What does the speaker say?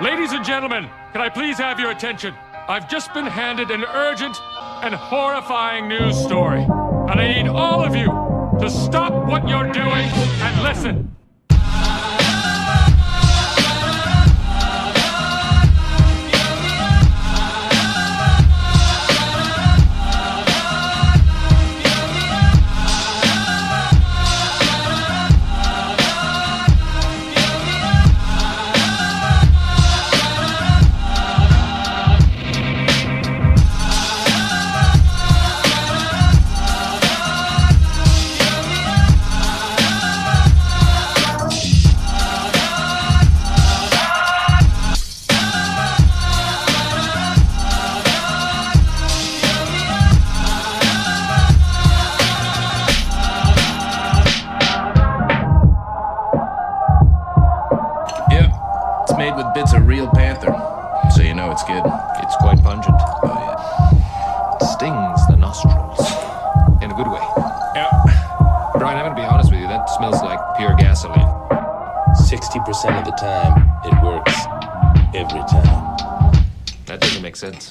Ladies and gentlemen, can I please have your attention? I've just been handed an urgent and horrifying news story. And I need all of you to stop what you're doing and listen. Made with bits of real panther, so you know it's good. It's quite pungent. Oh, yeah. It stings the nostrils. In a good way. Yeah. Brian, I'm gonna be honest with you, that smells like pure gasoline. 60% of the time, it works. Every time. That doesn't make sense.